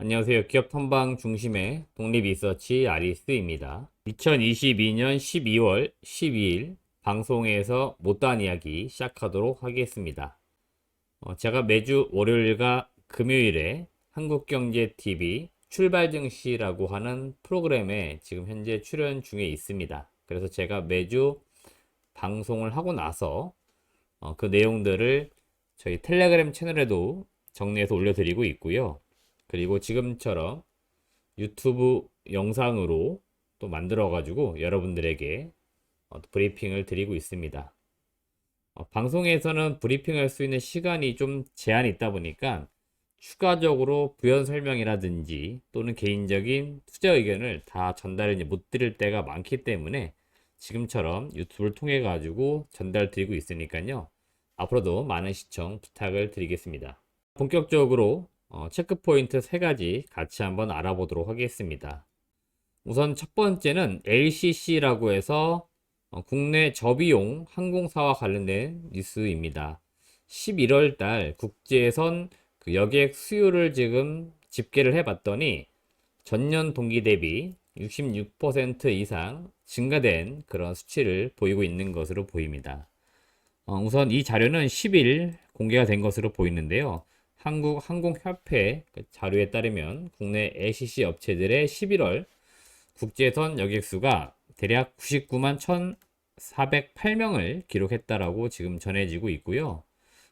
안녕하세요. 기업 탐방 중심의 독립 리서치 아리스입니다. 2022년 12월 12일 방송에서 못다한 이야기 시작하도록 하겠습니다. 제가 매주 월요일과 금요일에 한국경제TV 출발 증시라고 하는 프로그램에 지금 현재 출연 중에 있습니다. 그래서 제가 매주 방송을 하고 나서 그 내용들을 저희 텔레그램 채널에도 정리해서 올려드리고 있고요. 그리고 지금처럼 유튜브 영상으로 또 만들어 가지고 여러분들에게 브리핑을 드리고 있습니다. 방송에서는 브리핑할 수 있는 시간이 좀 제한이 있다 보니까 추가적으로 부연 설명이라든지 또는 개인적인 투자 의견을 다 전달을 못 드릴 때가 많기 때문에 지금처럼 유튜브를 통해 가지고 전달 드리고 있으니까요. 앞으로도 많은 시청 부탁을 드리겠습니다. 본격적으로 체크포인트 3가지 같이 한번 알아보도록 하겠습니다. 우선 첫 번째는 LCC라고 해서 국내 저비용 항공사와 관련된 뉴스입니다. 11월 달 국제선 그 여객 수요를 지금 집계를 해봤더니 전년 동기 대비 66% 이상 증가된 그런 수치를 보이고 있는 것으로 보입니다. 우선 이 자료는 10일 공개가 된 것으로 보이는데요. 한국항공협회 자료에 따르면 국내 LCC 업체들의 11월 국제선 여객수가 대략 99만 1,408명을 기록했다라고 지금 전해지고 있고요.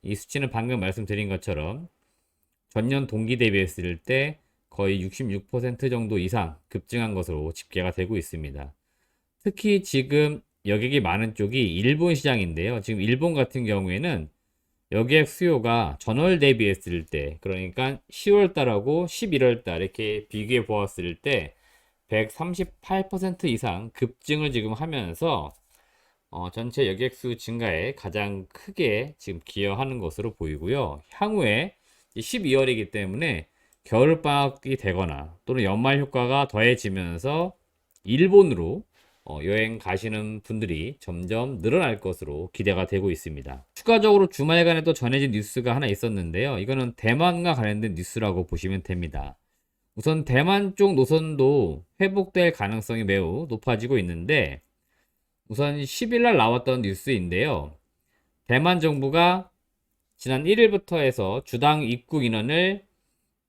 이 수치는 방금 말씀드린 것처럼 전년 동기 대비했을 때 거의 66% 정도 이상 급증한 것으로 집계가 되고 있습니다. 특히 지금 여객이 많은 쪽이 일본 시장인데요. 지금 일본 같은 경우에는 여객 수요가 전월 대비했을 때, 그러니까 10월 달하고 11월 달 이렇게 비교해 보았을 때 138% 이상 급증을 지금 하면서 전체 여객수 증가에 가장 크게 지금 기여하는 것으로 보이고요. 향후에 12월이기 때문에 겨울방학이 되거나 또는 연말 효과가 더해지면서 일본으로 여행 가시는 분들이 점점 늘어날 것으로 기대가 되고 있습니다. 추가적으로 주말간에 또 전해진 뉴스가 하나 있었는데요. 이거는 대만과 관련된 뉴스라고 보시면 됩니다. 우선 대만 쪽 노선도 회복될 가능성이 매우 높아지고 있는데 우선 10일 날 나왔던 뉴스인데요. 대만 정부가 지난 1일부터 해서 주당 입국 인원을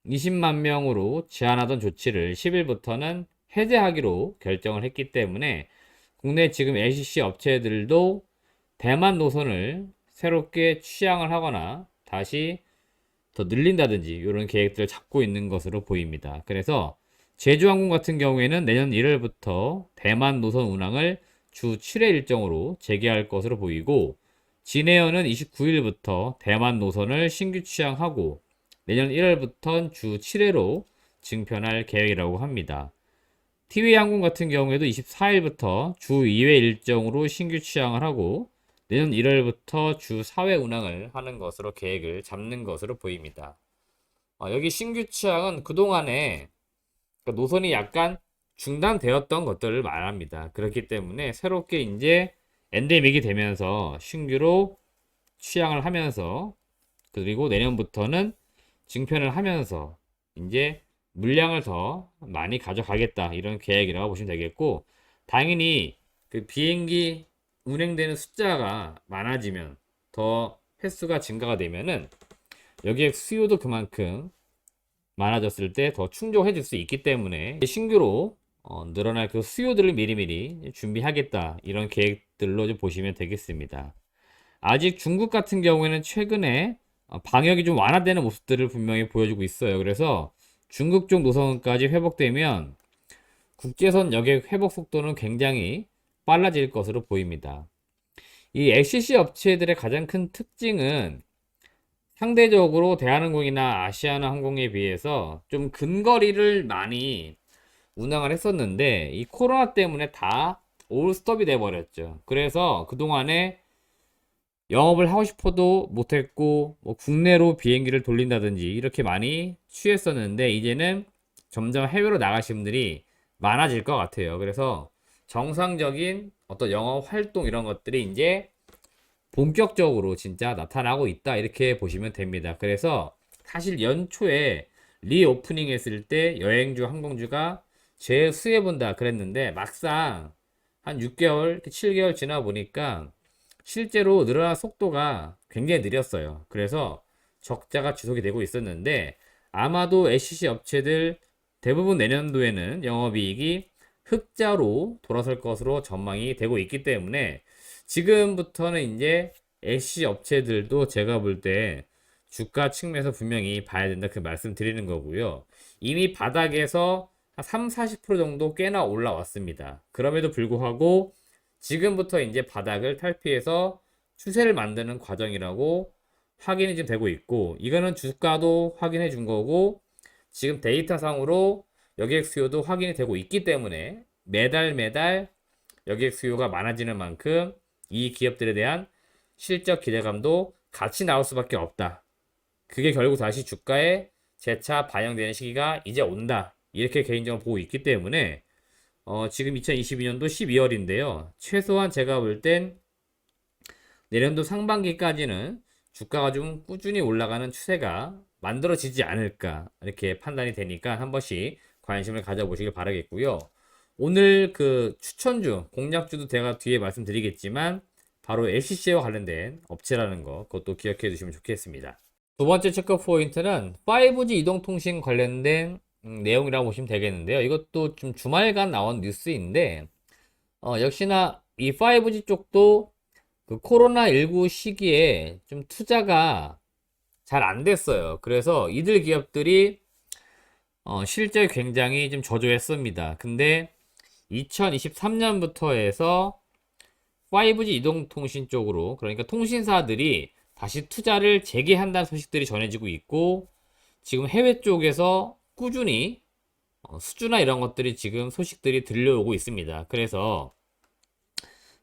20만 명으로 제한하던 조치를 10일부터는 해제하기로 결정을 했기 때문에 국내 지금 LCC 업체들도 대만 노선을 새롭게 취항을 하거나 다시 더 늘린다든지 이런 계획들을 잡고 있는 것으로 보입니다. 그래서 제주항공 같은 경우에는 내년 1월부터 대만 노선 운항을 주 7회 일정으로 재개할 것으로 보이고 진에어는 29일부터 대만 노선을 신규 취항하고 내년 1월부터는 주 7회로 증편할 계획이라고 합니다. 티웨이항공 같은 경우에도 24일부터 주 2회 일정으로 신규 취항을 하고 내년 1월부터 주 4회 운항을 하는 것으로 계획을 잡는 것으로 보입니다. 여기 신규 취항은 그동안에 노선이 약간 중단되었던 것들을 말합니다. 그렇기 때문에 새롭게 이제 엔데믹이 되면서 신규로 취항을 하면서 그리고 내년부터는 증편을 하면서 이제 물량을 더 많이 가져가겠다 이런 계획이라고 보시면 되겠고 당연히 그 비행기 운행되는 숫자가 많아지면 더 횟수가 증가가 되면은 여기에 수요도 그만큼 많아졌을 때 더 충족해 줄 수 있기 때문에 신규로 늘어날 그 수요들을 미리미리 준비하겠다 이런 계획들로 좀 보시면 되겠습니다. 아직 중국 같은 경우에는 최근에 방역이 좀 완화되는 모습들을 분명히 보여주고 있어요. 그래서 중국 쪽 노선까지 회복되면 국제선 여객 회복 속도는 굉장히 빨라질 것으로 보입니다. 이 LCC 업체들의 가장 큰 특징은 상대적으로 대한항공이나 아시아나항공에 비해서 좀 근거리를 많이 운항을 했었는데 이 코로나 때문에 다 올스톱이 돼 버렸죠. 그래서 그동안에 영업을 하고 싶어도 못했고 뭐 국내로 비행기를 돌린다든지 이렇게 많이 취했었는데 이제는 점점 해외로 나가신 분들이 많아질 것 같아요. 그래서 정상적인 어떤 영업 활동 이런 것들이 이제 본격적으로 진짜 나타나고 있다 이렇게 보시면 됩니다. 그래서 사실 연초에 리오프닝 했을 때 여행주, 항공주가 재수해본다 그랬는데 막상 한 6개월, 7개월 지나 보니까 실제로 늘어난 속도가 굉장히 느렸어요. 그래서 적자가 지속이 되고 있었는데 아마도 SCC 업체들 대부분 내년도에는 영업이익이 흑자로 돌아설 것으로 전망이 되고 있기 때문에 지금부터는 이제 SCC 업체들도 제가 볼 때 주가 측면에서 분명히 봐야 된다 그 말씀 드리는 거고요. 이미 바닥에서 한 3, 40% 정도 꽤나 올라왔습니다. 그럼에도 불구하고 지금부터 이제 바닥을 탈피해서 추세를 만드는 과정이라고 확인이 지금 되고 있고, 이거는 주가도 확인해 준 거고 지금 데이터상으로 여객 수요도 확인이 되고 있기 때문에 매달 매달 여객 수요가 많아지는 만큼 이 기업들에 대한 실적 기대감도 같이 나올 수밖에 없다. 그게 결국 다시 주가에 재차 반영되는 시기가 이제 온다. 이렇게 개인적으로 보고 있기 때문에 지금 2022년도 12월인데요. 최소한 제가 볼 땐 내년도 상반기까지는 주가가 좀 꾸준히 올라가는 추세가 만들어지지 않을까 이렇게 판단이 되니까 한 번씩 관심을 가져보시길 바라겠고요. 오늘 그 추천주, 공략주도 제가 뒤에 말씀드리겠지만 바로 LCC와 관련된 업체라는 거 그것도 기억해 두시면 좋겠습니다. 두 번째 체크 포인트는 5G 이동통신 관련된 내용이라고 보시면 되겠는데요. 이것도 좀 주말간 나온 뉴스인데 역시나 이 5G 쪽도 그 코로나19 시기에 좀 투자가 잘 안 됐어요. 그래서 이들 기업들이 실적이 굉장히 좀 저조했습니다. 근데 2023년부터 해서 5G 이동통신 쪽으로, 그러니까 통신사들이 다시 투자를 재개한다는 소식들이 전해지고 있고, 지금 해외 쪽에서 꾸준히 수주나 이런 것들이 지금 소식들이 들려오고 있습니다. 그래서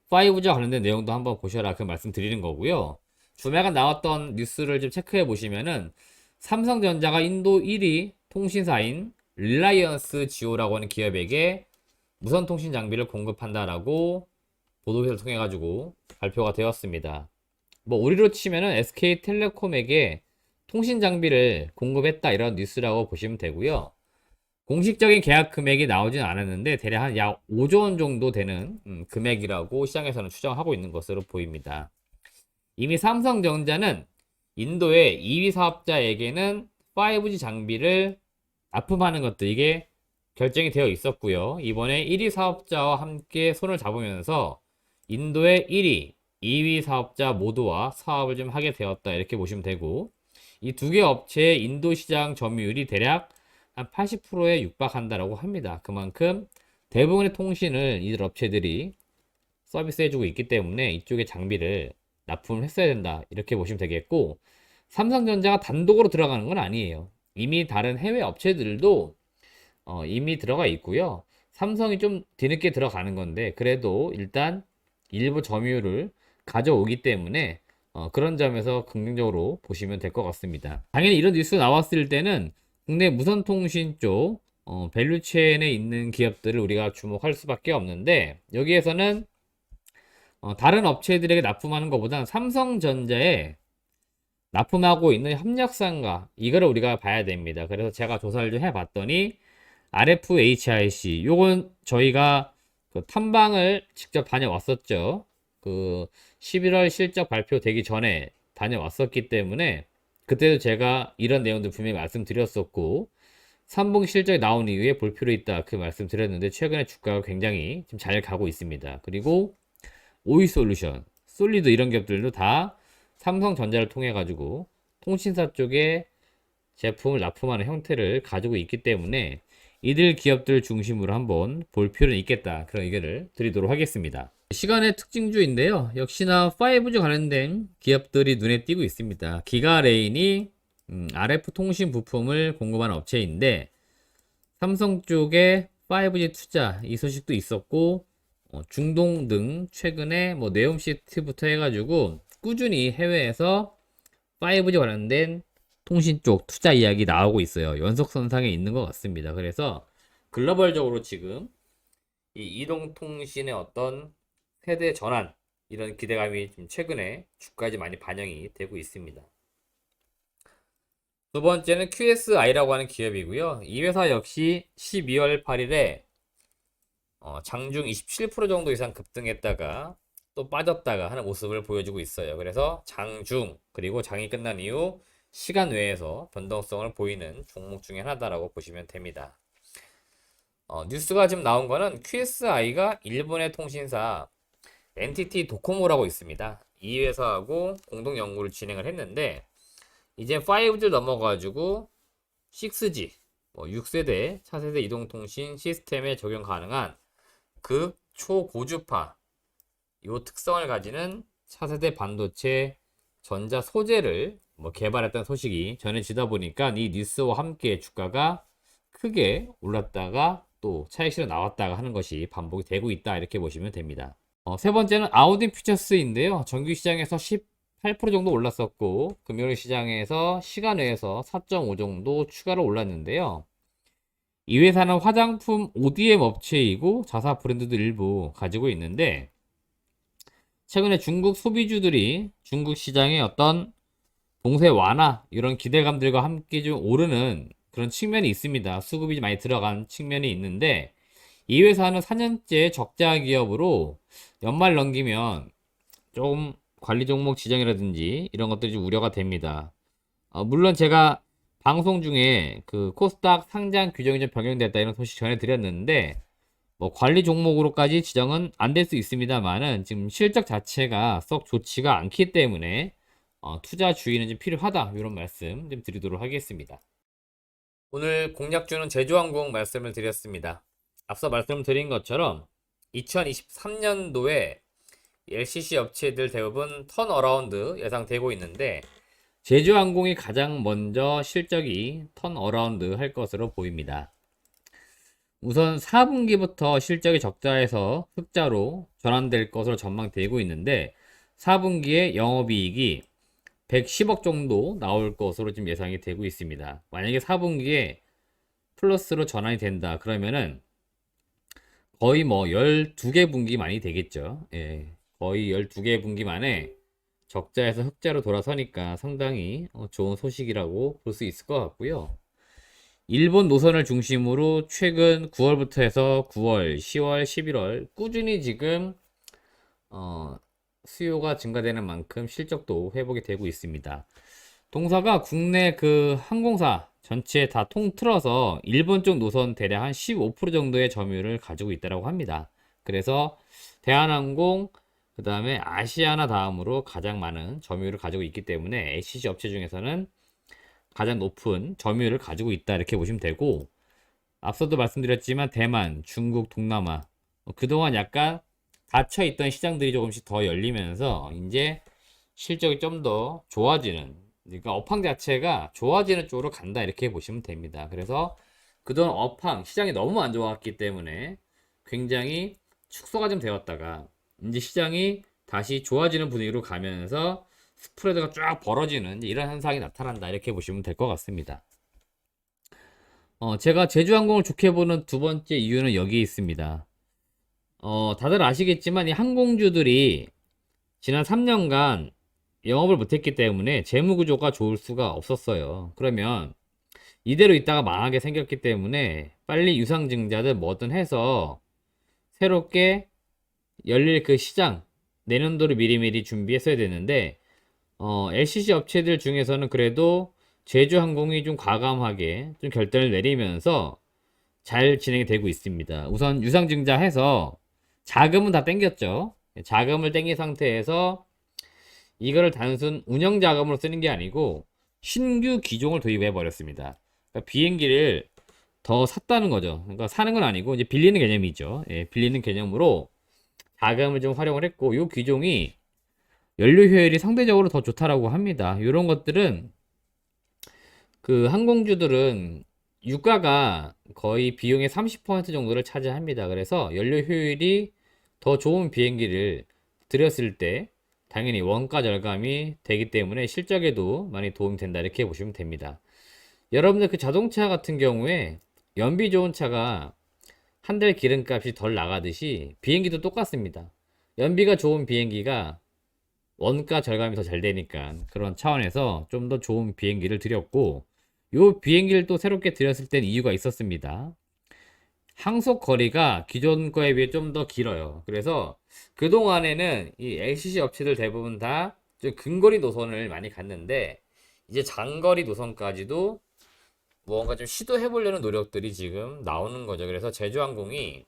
5G와 관련된 내용도 한번 보셔라 그 말씀 드리는 거고요. 주말간 나왔던 뉴스를 좀 체크해 보시면은 삼성전자가 인도 1위 통신사인 릴라이언스 지오라고 하는 기업에게 무선 통신 장비를 공급한다라고 보도회를 통해 가지고 발표가 되었습니다. 뭐 우리로 치면은 SK텔레콤에게 통신 장비를 공급했다 이런 뉴스라고 보시면 되고요. 공식적인 계약 금액이 나오진 않았는데 대략 한 약 5조 원 정도 되는 금액이라고 시장에서는 추정하고 있는 것으로 보입니다. 이미 삼성전자는 인도의 2위 사업자에게는 5G 장비를 납품하는 것도 이게 결정이 되어 있었고요. 이번에 1위 사업자와 함께 손을 잡으면서 인도의 1위, 2위 사업자 모두와 사업을 좀 하게 되었다 이렇게 보시면 되고, 이 두 개 업체의 인도 시장 점유율이 대략 한 80%에 육박한다라고 합니다. 그만큼 대부분의 통신을 이들 업체들이 서비스해주고 있기 때문에 이쪽에 장비를 납품을 했어야 된다 이렇게 보시면 되겠고, 삼성전자가 단독으로 들어가는 건 아니에요. 이미 다른 해외 업체들도 이미 들어가 있고요. 삼성이 좀 뒤늦게 들어가는 건데 그래도 일단 일부 점유율을 가져오기 때문에 그런 점에서 긍정적으로 보시면 될 것 같습니다. 당연히 이런 뉴스 나왔을 때는 국내 무선통신 쪽 밸류체인에 있는 기업들을 우리가 주목할 수밖에 없는데, 여기에서는 다른 업체들에게 납품하는 것보다는 삼성전자에 납품하고 있는 협력사인가 이거를 우리가 봐야 됩니다. 그래서 제가 조사를 좀 해봤더니 RFHIC 요건 저희가 그 탐방을 직접 다녀왔었죠. 그 11월 실적 발표되기 전에 다녀왔었기 때문에 그때도 제가 이런 내용들 분명히 말씀드렸었고 3분기 실적이 나온 이후에 볼 필요 있다 그 말씀 드렸는데 최근에 주가가 굉장히 좀 잘 가고 있습니다. 그리고 오이솔루션, 솔리드 이런 기업들도 다 삼성전자를 통해 가지고 통신사 쪽에 제품을 납품하는 형태를 가지고 있기 때문에 이들 기업들 중심으로 한번 볼 필요는 있겠다 그런 의견을 드리도록 하겠습니다. 시간의 특징주인데요. 역시나 5G 관련된 기업들이 눈에 띄고 있습니다. 기가레인이 RF 통신 부품을 공급하는 업체인데 삼성 쪽에 5G 투자 이 소식도 있었고 중동 등 최근에 뭐 네옴시티부터 해가지고 꾸준히 해외에서 5G 관련된 통신 쪽 투자 이야기 나오고 있어요. 연속선상에 있는 것 같습니다. 그래서 글로벌적으로 지금 이 이동통신의 어떤 세대 전환 이런 기대감이 좀 최근에 주가에 많이 반영이 되고 있습니다. 두 번째는 QSI라고 하는 기업이고요. 이 회사 역시 12월 8일에 장중 27% 정도 이상 급등했다가 또 빠졌다가 하는 모습을 보여주고 있어요. 그래서 장중 그리고 장이 끝난 이후 시간 외에서 변동성을 보이는 종목 중에 하나다라고 보시면 됩니다. 뉴스가 지금 나온 거는 QSI가 일본의 통신사 NTT 도코모라고 있습니다. 이 회사하고 공동 연구를 진행을 했는데 이제 5G 넘어가지고 6G, 6세대 차세대 이동통신 시스템에 적용 가능한 극 초고주파 이 특성을 가지는 차세대 반도체 전자 소재를 개발했다는 소식이 전해지다 보니까 이 뉴스와 함께 주가가 크게 올랐다가 또 차익실로 나왔다가 하는 것이 반복이 되고 있다 이렇게 보시면 됩니다. 세 번째는 아우딘 퓨처스인데요. 정규 시장에서 18% 정도 올랐었고 금요일 시장에서 시간 외에서 4.5 정도 추가로 올랐는데요. 이 회사는 화장품 ODM 업체이고 자사 브랜드도 일부 가지고 있는데 최근에 중국 소비주들이 중국 시장의 어떤 봉쇄 완화 이런 기대감들과 함께 좀 오르는 그런 측면이 있습니다. 수급이 많이 들어간 측면이 있는데 이 회사는 4년째 적자 기업으로 연말 넘기면 좀 관리 종목 지정이라든지 이런 것들이 좀 우려가 됩니다. 물론 제가 방송 중에 그 코스닥 상장 규정이 좀 변경됐다 이런 소식 전해드렸는데 관리 종목으로까지 지정은 안 될 수 있습니다만은 지금 실적 자체가 썩 좋지가 않기 때문에 투자 주의는 좀 필요하다 이런 말씀 좀 드리도록 하겠습니다. 오늘 공략주는 제주항공 말씀을 드렸습니다. 앞서 말씀드린 것처럼 2023년도에 LCC 업체들 대부분 턴어라운드 예상되고 있는데 제주항공이 가장 먼저 실적이 턴어라운드 할 것으로 보입니다. 우선 4분기부터 실적이 적자에서 흑자로 전환될 것으로 전망되고 있는데 4분기에 영업이익이 110억 정도 나올 것으로 지금 예상이 되고 있습니다. 만약에 4분기에 플러스로 전환이 된다 그러면은 거의 12개 분기 만이 되겠죠. 예, 거의 12개 분기 만에 적자에서 흑자로 돌아서니까 상당히 좋은 소식이라고 볼 수 있을 것 같고요. 일본 노선을 중심으로 최근 9월부터 해서 9월, 10월, 11월 꾸준히 지금 수요가 증가되는 만큼 실적도 회복이 되고 있습니다. 동사가 국내 그 항공사 전체 다 통틀어서 일본 쪽 노선 대략 한 15% 정도의 점유율을 가지고 있다고 합니다. 그래서 대한항공 그 다음에 아시아나 다음으로 가장 많은 점유율을 가지고 있기 때문에 LCC 업체 중에서는 가장 높은 점유율을 가지고 있다 이렇게 보시면 되고 앞서도 말씀드렸지만 대만, 중국, 동남아 그동안 약간 닫혀있던 시장들이 조금씩 더 열리면서 이제 실적이 좀 더 좋아지는 그러니까 업황 자체가 좋아지는 쪽으로 간다 이렇게 보시면 됩니다. 그래서 그동안 업황 시장이 너무 안 좋았기 때문에 굉장히 축소가 좀 되었다가 이제 시장이 다시 좋아지는 분위기로 가면서 스프레드가 쫙 벌어지는 이런 현상이 나타난다 이렇게 보시면 될 것 같습니다. 제가 제주항공을 좋게 보는 두 번째 이유는 여기에 있습니다. 다들 아시겠지만 이 항공주들이 지난 3년간 영업을 못했기 때문에 재무구조가 좋을 수가 없었어요. 그러면 이대로 있다가 망하게 생겼기 때문에 빨리 유상증자들 뭐든 해서 새롭게 열릴 그 시장 내년도를 미리미리 준비했어야 되는데 LCC 업체들 중에서는 그래도 제주항공이 좀 과감하게 좀 결단을 내리면서 잘 진행이 되고 있습니다. 우선 유상증자해서 자금은 다 땡겼죠. 자금을 땡긴 상태에서 이거를 단순 운영 자금으로 쓰는 게 아니고 신규 기종을 도입해 버렸습니다. 그러니까 비행기를 더 샀다는 거죠. 그러니까 사는 건 아니고 이제 빌리는 개념이죠. 예, 빌리는 개념으로 자금을 좀 활용을 했고 이 기종이 연료 효율이 상대적으로 더 좋다라고 합니다. 이런 것들은 그 항공주들은 유가가 거의 비용의 30% 정도를 차지합니다. 그래서 연료 효율이 더 좋은 비행기를 들였을 때 당연히 원가 절감이 되기 때문에 실적에도 많이 도움이 된다 이렇게 보시면 됩니다. 여러분들 그 자동차 같은 경우에 연비 좋은 차가 한 달 기름값이 덜 나가듯이 비행기도 똑같습니다. 연비가 좋은 비행기가 원가 절감이 더 잘 되니까 그런 차원에서 좀 더 좋은 비행기를 드렸고 요 비행기를 또 새롭게 들였을 땐 이유가 있었습니다. 항속 거리가 기존 거에 비해 좀 더 길어요. 그래서 그동안에는 이 LCC 업체들 대부분 다 좀 근거리 노선을 많이 갔는데, 이제 장거리 노선까지도 뭔가 좀 시도해 보려는 노력들이 지금 나오는 거죠. 그래서 제주항공이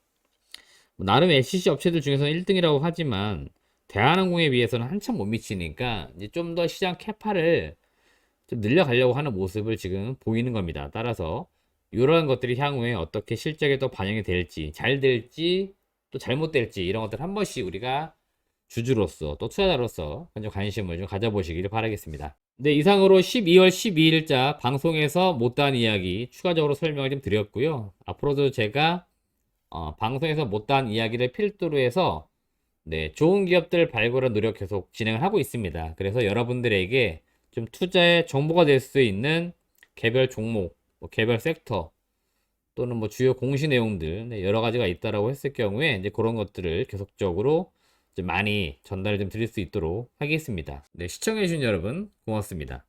나름 LCC 업체들 중에서는 1등이라고 하지만 대한항공에 비해서는 한참 못 미치니까 이제 좀 더 시장 캐파를 좀 늘려가려고 하는 모습을 지금 보이는 겁니다. 따라서 이러한 것들이 향후에 어떻게 실적에 또 반영이 될지, 잘 될지 또 잘못될지, 이런 것들 한 번씩 우리가 주주로서 또 투자자로서 좀 관심을 좀 가져보시길 바라겠습니다. 네, 이상으로 12월 12일자 방송에서 못다한 이야기 추가적으로 설명을 좀 드렸고요. 앞으로도 제가 방송에서 못다한 이야기를 필두로 해서 네, 좋은 기업들 발굴한 노력 계속 진행을 하고 있습니다. 그래서 여러분들에게 좀 투자의 정보가 될 수 있는 개별 종목, 뭐 개별 섹터 또는 뭐 주요 공시 내용들, 네, 여러 가지가 있다라고 했을 경우에 이제 그런 것들을 계속적으로 좀 많이 전달을 좀 드릴 수 있도록 하겠습니다. 네, 시청해주신 여러분 고맙습니다.